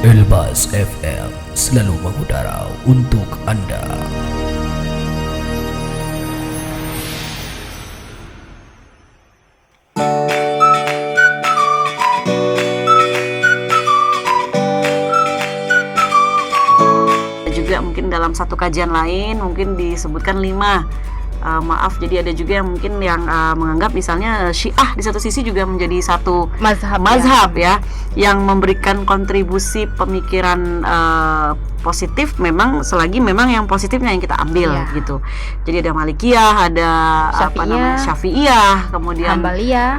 Elbas FM selalu mengudara untuk Anda. Juga mungkin dalam satu kajian lain mungkin disebutkan 5. Maaf, jadi ada juga yang mungkin yang menganggap misalnya Syiah di satu sisi juga menjadi satu mazhab ya, yang memberikan kontribusi pemikiran positif memang selagi memang yang positifnya yang kita ambil gitu. Jadi ada Malikiyah, ada Syafi'iyah, kemudian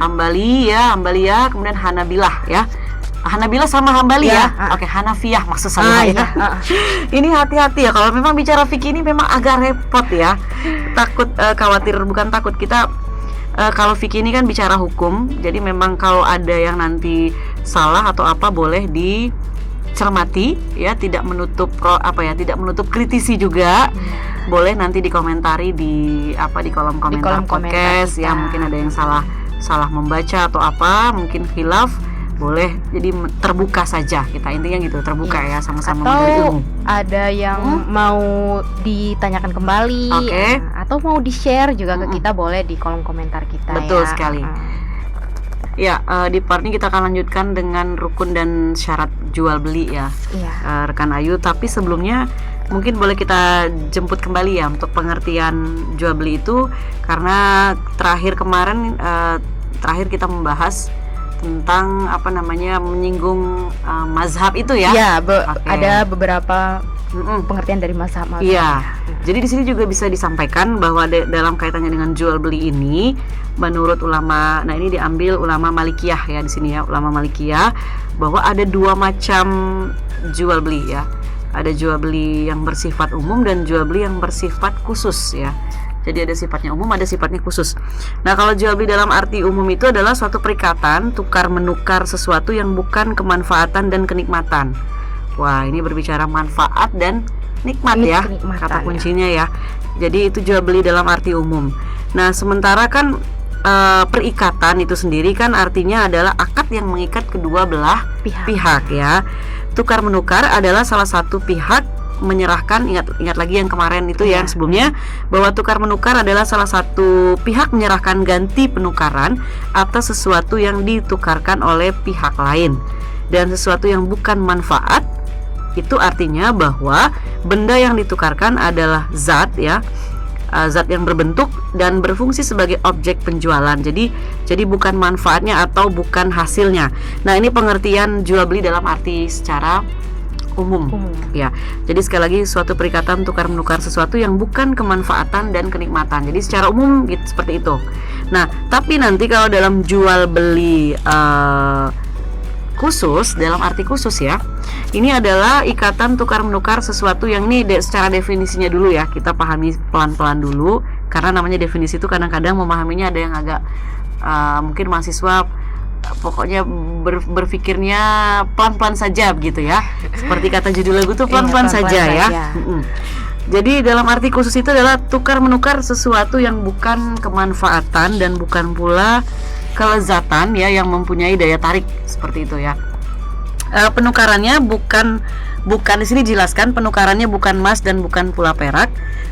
Hambaliyah, kemudian Hanabilah ya. Hanabilah sama Hambali ya. Oke, Hanafiyah maksud saya ya. Ini hati-hati ya, kalau memang bicara fikih ini memang agak repot ya. Takut bukan takut kita kalau fikih ini kan bicara hukum. Jadi memang kalau ada yang nanti salah atau apa boleh dicermati ya, tidak menutup kritisi juga. Boleh nanti dikomentari di kolom komentar podcast ya, mungkin ada yang salah membaca atau apa, mungkin khilaf. Boleh, jadi terbuka saja kita, intinya gitu, terbuka ya, sama-sama memberi ilmu. Ada yang mau ditanyakan kembali, atau mau di-share juga ke kita, boleh di kolom komentar kita. Betul sekali. Ya, di part ini kita akan lanjutkan dengan rukun dan syarat jual beli ya, rekan Ayu. Tapi sebelumnya mungkin boleh kita jemput kembali ya untuk pengertian jual beli itu, karena terakhir kita membahas tentang menyinggung mazhab itu ya. Iya, ada beberapa pengertian dari mazhab. Iya. Jadi di sini juga bisa disampaikan bahwa dalam kaitannya dengan jual beli ini, menurut ulama, nah ini diambil ulama Malikiyah ya di sini ya, ulama Malikiyah, bahwa ada 2 macam jual beli ya. Ada jual beli yang bersifat umum dan jual beli yang bersifat khusus ya. Jadi ada sifatnya umum, ada sifatnya khusus. Nah, kalau jual beli dalam arti umum itu adalah suatu perikatan tukar menukar sesuatu yang bukan kemanfaatan dan kenikmatan. Wah, ini berbicara manfaat dan nikmat ya, kata kuncinya ya. Jadi itu jual beli dalam arti umum. Nah, sementara kan perikatan itu sendiri kan artinya adalah akad yang mengikat kedua belah pihak ya. Tukar menukar adalah salah satu pihak menyerahkan, ingat lagi yang kemarin itu yang sebelumnya, bahwa tukar menukar adalah salah satu pihak menyerahkan ganti penukaran atas sesuatu yang ditukarkan oleh pihak lain. Dan sesuatu yang bukan manfaat itu artinya bahwa benda yang ditukarkan adalah zat ya, zat yang berbentuk dan berfungsi sebagai objek penjualan. Jadi bukan manfaatnya atau bukan hasilnya. Nah, ini pengertian jual beli dalam arti secara umum. Ya. Jadi sekali lagi suatu perikatan tukar menukar sesuatu yang bukan kemanfaatan dan kenikmatan. Jadi secara umum gitu, seperti itu. Nah, tapi nanti kalau dalam jual beli khusus, dalam arti khusus ya, ini adalah ikatan tukar menukar sesuatu yang ini secara definisinya dulu ya, kita pahami pelan-pelan dulu, karena namanya definisi itu kadang-kadang memahaminya ada yang agak mungkin mahasiswa pokoknya berpikirnya pelan-pelan saja begitu ya. Seperti kata judul lagu tuh pelan-pelan saja ya. Jadi dalam arti khusus itu adalah tukar menukar sesuatu yang bukan kemanfaatan dan bukan pula kelezatan ya, yang mempunyai daya tarik seperti itu ya. Penukarannya bukan di sini dijelaskan, penukarannya bukan emas dan bukan pula perak.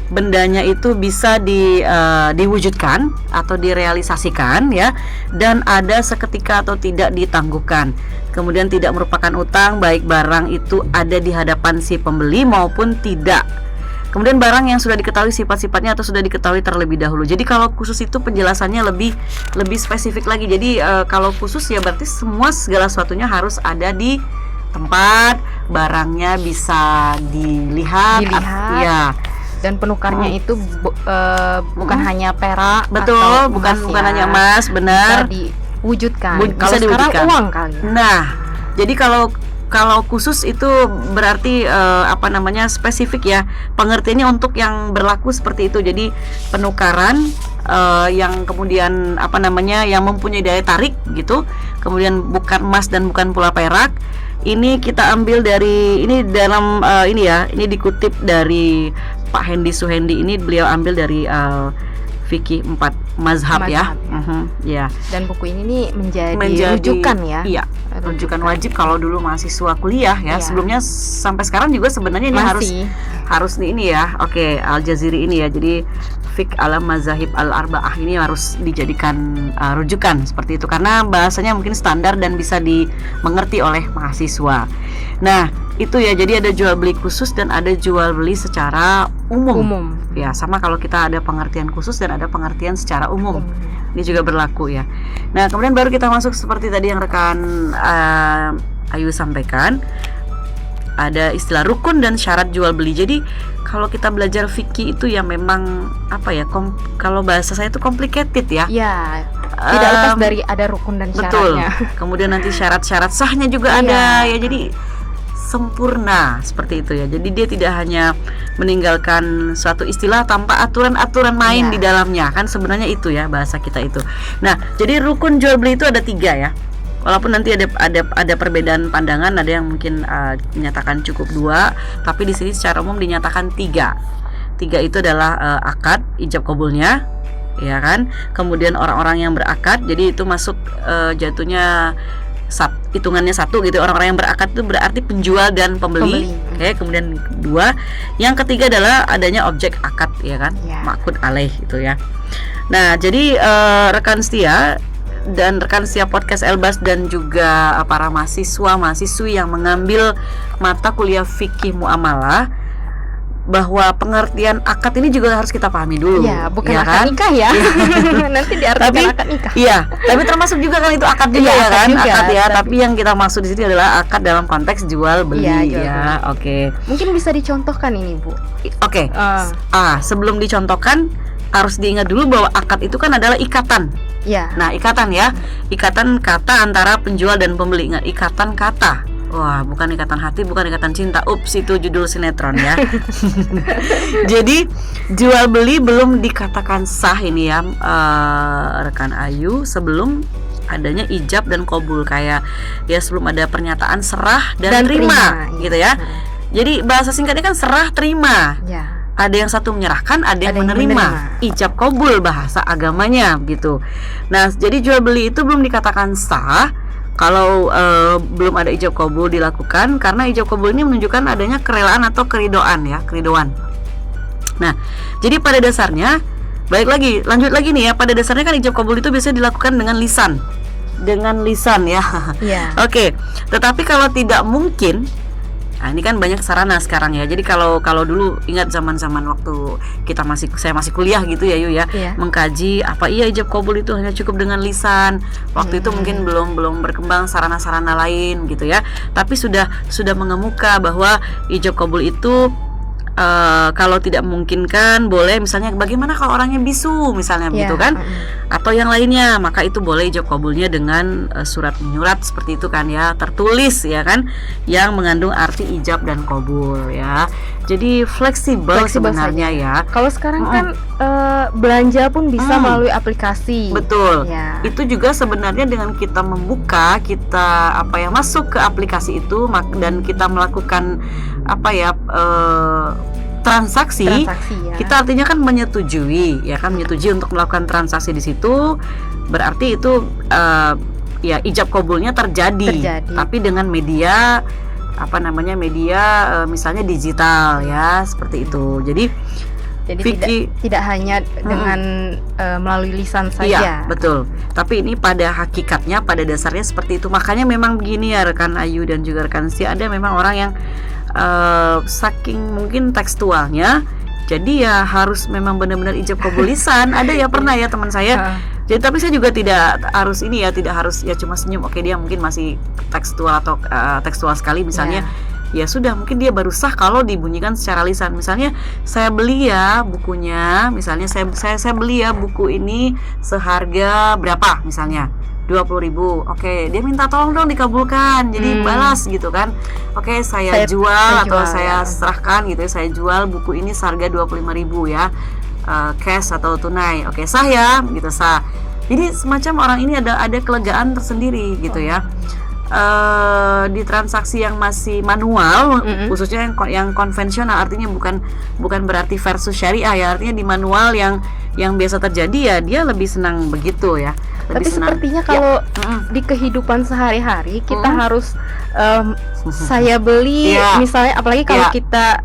Bendanya itu bisa diwujudkan atau direalisasikan ya, dan ada seketika atau tidak ditangguhkan. Kemudian tidak merupakan utang, baik barang itu ada di hadapan si pembeli maupun tidak. Kemudian barang yang sudah diketahui sifat-sifatnya atau sudah diketahui terlebih dahulu. Jadi kalau khusus itu penjelasannya lebih spesifik lagi. Jadi kalau khusus ya berarti segala sesuatunya harus ada di tempat, barangnya bisa dilihat. Ya. Dan penukarnya itu bukan hanya perak, betul, bukan hanya emas, benar. Bisa diwujudkan. Kalau sekarang uang kali. Nah, jadi kalau khusus itu berarti spesifik ya. Pengertiannya untuk yang berlaku seperti itu. Jadi penukaran yang kemudian yang mempunyai daya tarik gitu. Kemudian bukan emas dan bukan pula perak. Ini kita ambil dari ini dikutip dari Pak Hendy Suhendi, ini beliau ambil dari fikih 4 mazhab ya. Ya. Dan buku ini nih menjadi rujukan ya. Iya, rujukan wajib kalau dulu mahasiswa kuliah ya. Sebelumnya sampai sekarang juga sebenarnya ini harus ini ya. Oke, Al-Jaziri ini ya. Jadi fiqh ala mazahib al-arba'ah ini harus dijadikan rujukan seperti itu karena bahasanya mungkin standar dan bisa dimengerti oleh mahasiswa. Nah, itu ya, jadi ada jual beli khusus dan ada jual beli secara umum. Ya, sama kalau kita ada pengertian khusus dan ada pengertian secara umum. Ini juga berlaku ya. Nah, kemudian baru kita masuk seperti tadi yang rekan Ayu sampaikan, ada istilah rukun dan syarat jual beli. Jadi kalau kita belajar fikih itu ya memang apa ya, kalau bahasa saya itu complicated ya. Ya, tidak lepas dari ada rukun dan syaratnya. Betul. Kemudian nanti syarat-syarat sahnya juga ada ya. Jadi sempurna seperti itu ya. Jadi dia tidak hanya meninggalkan suatu istilah tanpa aturan-aturan main di dalamnya. Kan sebenarnya itu ya bahasa kita itu. Nah, jadi rukun jual beli itu ada 3 ya. Walaupun nanti ada perbedaan pandangan, ada yang mungkin menyatakan cukup 2, tapi di sini secara umum dinyatakan 3. 3 itu adalah akad, ijab qabulnya, ya kan. Kemudian orang-orang yang berakad, jadi itu masuk jatuhnya hitungannya 1 gitu. Orang-orang yang berakad itu berarti penjual dan pembeli. Oke, kemudian 2. Yang ketiga adalah adanya objek akad, ya kan, ma'qud alaih itu ya. Nah, jadi rekan setia dan rekan setia podcast Elbas dan juga para mahasiswi yang mengambil mata kuliah fikih muamalah, bahwa pengertian akad ini juga harus kita pahami dulu. Ya, bukan ya akad kan? nikah ya. Nanti diartikan akad nikah. Iya, tapi termasuk juga kan itu akad juga ya kan? Juga, akad ya, tapi yang kita maksud di sini adalah akad dalam konteks jual beli ya. Oke. Mungkin bisa dicontohkan ini, Bu. Oke. Sebelum dicontohkan harus diingat dulu bahwa akad itu kan adalah ikatan. Ya. Nah, ikatan ya. Ikatan kata antara penjual dan pembeli. Ingat, ikatan kata. Wah, bukan ikatan hati, bukan ikatan cinta. Ups, itu judul sinetron ya. Jadi jual beli belum dikatakan sah ini ya, rekan Ayu, sebelum adanya ijab dan qabul, kayak ya sebelum ada pernyataan serah dan terima gitu ya. Jadi bahasa singkatnya kan serah terima. Ya. Ada yang satu menyerahkan, ada yang menerima. Ijab qabul bahasa agamanya gitu. Nah, jadi jual beli itu belum dikatakan sah kalau belum ada ijab qabul dilakukan, karena ijab qabul ini menunjukkan adanya kerelaan atau keridoan ya, keridoan. Nah, jadi pada dasarnya lanjut lagi nih ya, pada dasarnya kan ijab qabul itu biasanya dilakukan dengan lisan ya. Oke. Tetapi kalau tidak mungkin, nah ini kan banyak sarana sekarang ya. Jadi kalau dulu ingat zaman-zaman waktu saya masih kuliah gitu ya Yu ya, mengkaji apa iya ijab qabul itu hanya cukup dengan lisan. Waktu itu mungkin belum berkembang sarana-sarana lain gitu ya. Tapi sudah mengemuka bahwa ijab qabul itu kalau tidak memungkinkan boleh, misalnya bagaimana kalau orangnya bisu misalnya begitu kan, atau yang lainnya, maka itu boleh ijab qabulnya dengan surat menyurat seperti itu kan ya, tertulis ya kan, yang mengandung arti ijab dan qabul ya. Jadi fleksibel sebenarnya saja. Ya. Kalau sekarang kan belanja pun bisa melalui aplikasi. Betul. Ya. Itu juga sebenarnya dengan kita membuka, kita masuk ke aplikasi itu dan kita melakukan transaksi ya. Kita artinya kan menyetujui untuk melakukan transaksi di situ, berarti itu ya ijab qabulnya terjadi. Tapi dengan media misalnya digital ya, seperti itu. Jadi tidak hanya dengan melalui lisan saja. Iya, betul. Tapi ini pada hakikatnya, pada dasarnya seperti itu. Makanya memang begini ya rekan Ayu dan juga rekan Si, ada memang orang yang saking mungkin tekstualnya, jadi ya harus memang benar-benar ijab qabul lisan. Ada ya, pernah ya teman saya. Jadi tapi saya juga tidak harus tidak harus ya cuma senyum. Oke, dia mungkin masih tekstual atau tekstual sekali misalnya. Ya sudah, mungkin dia baru sah kalau dibunyikan secara lisan. Misalnya saya beli ya bukunya, misalnya saya beli ya buku ini seharga berapa misalnya, 20.000. Oke, dia minta tolong dong dikabulkan. Jadi balas gitu kan. Oke, saya jual atau saya serahkan gitu ya. Saya jual buku ini seharga 25.000 ya. Cash atau tunai. Oke, sah ya, gitu sah. Jadi semacam orang ini ada kelegaan tersendiri gitu ya. di transaksi yang masih manual, khususnya yang konvensional, artinya bukan berarti versus syariah ya, artinya di manual yang biasa terjadi ya dia lebih senang begitu ya. Tapi sepertinya kalau di kehidupan sehari-hari kita harus saya beli misalnya, apalagi kalau kita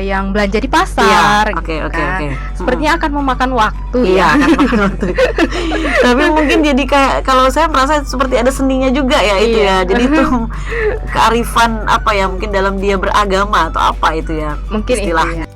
yang belanja di pasar, oke. Sepertinya akan memakan waktu akan memakan waktu. Tapi mungkin jadi kayak, kalau saya merasa seperti ada seninya juga ya itu ya. Jadi itu kearifan apa ya, mungkin dalam dia beragama atau apa itu ya, mungkin istilahnya.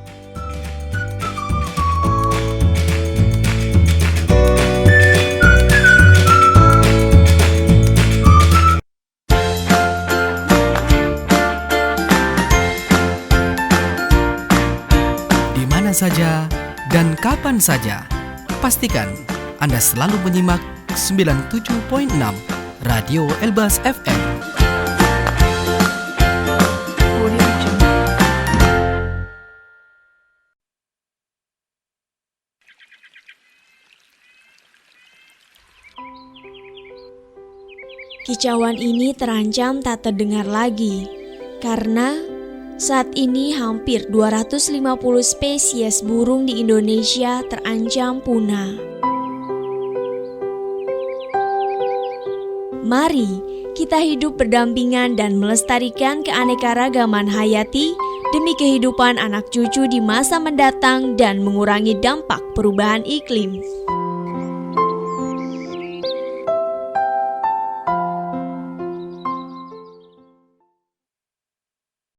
Saja dan kapan saja, pastikan Anda selalu menyimak 97.6 Radio Elbas FM. Kicauan ini terancam tak terdengar lagi karena saat ini hampir 250 spesies burung di Indonesia terancam punah. Mari kita hidup berdampingan dan melestarikan keanekaragaman hayati demi kehidupan anak cucu di masa mendatang dan mengurangi dampak perubahan iklim.